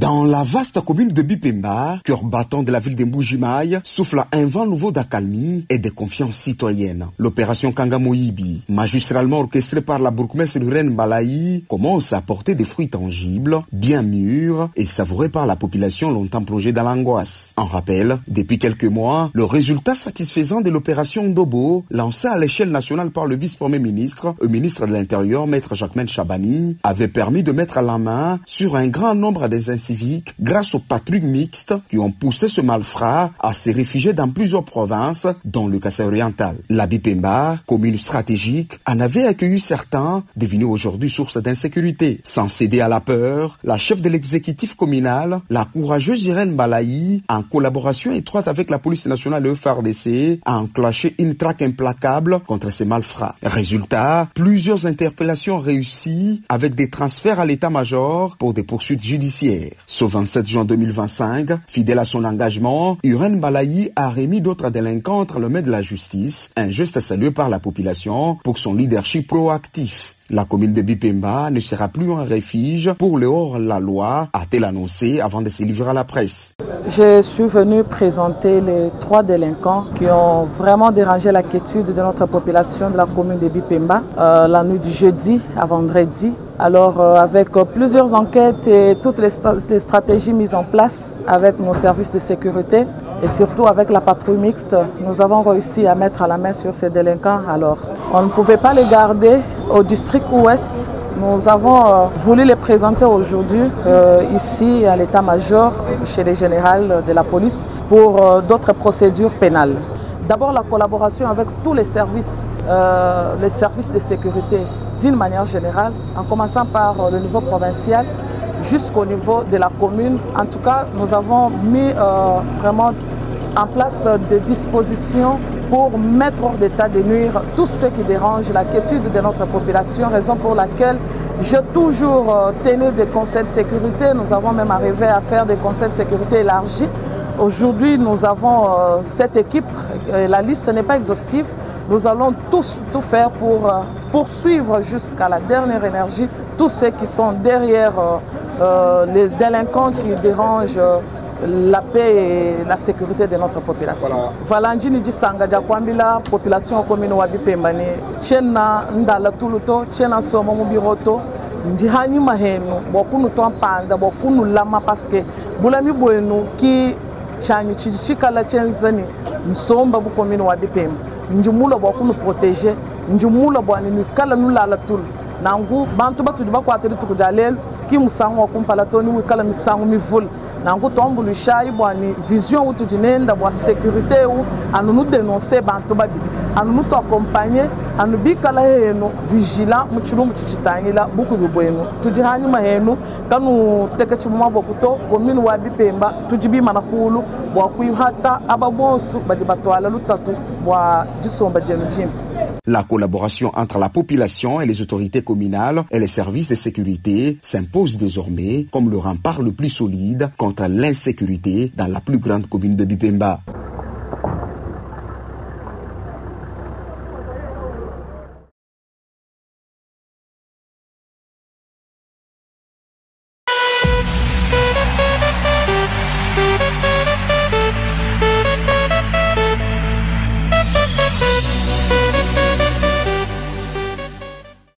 Dans la vaste commune de Bipemba, cœur battant de la ville de Mbujimaï, souffle un vent nouveau d'accalmie et de confiance citoyenne. L'opération Kangamoibi, magistralement orchestrée par la bourgmestre Urène Mbalayi, commence à porter des fruits tangibles, bien mûrs et savourés par la population longtemps plongée dans l'angoisse. En rappel, depuis quelques mois, le résultat satisfaisant de l'opération Ndobo, lancée à l'échelle nationale par le vice-premier ministre, le ministre de l'Intérieur, maître Jacquemain Chabani, avait permis de mettre la main sur un grand nombre des civiques grâce aux patrouilles mixtes qui ont poussé ce malfrat à se réfugier dans plusieurs provinces, dont le Kasaï oriental. La Bipemba, commune stratégique, en avait accueilli certains, devenus aujourd'hui source d'insécurité. Sans céder à la peur, la chef de l'exécutif communal, la courageuse Urène Mbalayi, en collaboration étroite avec la police nationale et le FARDC, a enclenché une traque implacable contre ces malfrats. Résultat, plusieurs interpellations réussies avec des transferts à l'état-major pour des poursuites judiciaires. Ce 27 juin 2025, fidèle à son engagement, Urène Mbalayi a remis d'autres délinquants entre les mains de la justice, un geste salué par la population pour son leadership proactif. La commune de Bipemba ne sera plus un refuge pour le hors-la-loi, a-t-elle annoncé avant de se livrer à la presse. Je suis venu présenter les 3 délinquants qui ont vraiment dérangé la quiétude de notre population de la commune de Bipemba la nuit du jeudi à vendredi. Alors avec plusieurs enquêtes et toutes les stratégies mises en place avec nos services de sécurité et surtout avec la patrouille mixte, nous avons réussi à mettre la main sur ces délinquants. Alors on ne pouvait pas les garder au district ouest. Nous avons voulu les présenter aujourd'hui ici à l'état-major chez les générales de la police pour d'autres procédures pénales. D'abord la collaboration avec tous les services de sécurité d'une manière générale, en commençant par le niveau provincial jusqu'au niveau de la commune. En tout cas, nous avons mis vraiment en place des dispositions pour mettre hors d'état de nuire tout ce qui dérange la quiétude de notre population, raison pour laquelle j'ai toujours tenu des conseils de sécurité. Nous avons même arrivé à faire des conseils de sécurité élargis. Aujourd'hui, nous avons cette équipe, la liste n'est pas exhaustive. Nous allons tout faire pour poursuivre jusqu'à la dernière énergie tous ceux qui sont derrière les délinquants qui dérangent la paix et la sécurité de notre population. Voilà, njini jisanga jakwambila population commune wa Bipemba ni chena ndala tuluto chena somo mubiroto njihani mahenu bokunu tompanda bokunu lama paske bulami bwenu ki chanyu chichikala chenzani nsomba bu commune wa Bipemba njumula bokunu protéger njumula bwani nikala nulala tul nangu bantu batu bakwatiri tukudalel ki musango wakumpala toni wikala misango mivul nangu tombulu shayi bwani vision utu jinenda bwa sécurité ou anu nous dénoncer bantu babi anu nous accompagner anu bikala heno vigilant muchuru muchichitangila buku bibwenu tujihani mahenu kanu tekechuma bokuto commune wa Bipemba tujibi manakulu bwa kuihata ababonsu badi batwala lutatu bwa jisomba jenu jim. La collaboration entre la population et les autorités communales et les services de sécurité s'impose désormais comme le rempart le plus solide contre l'insécurité dans la plus grande commune de Bipemba.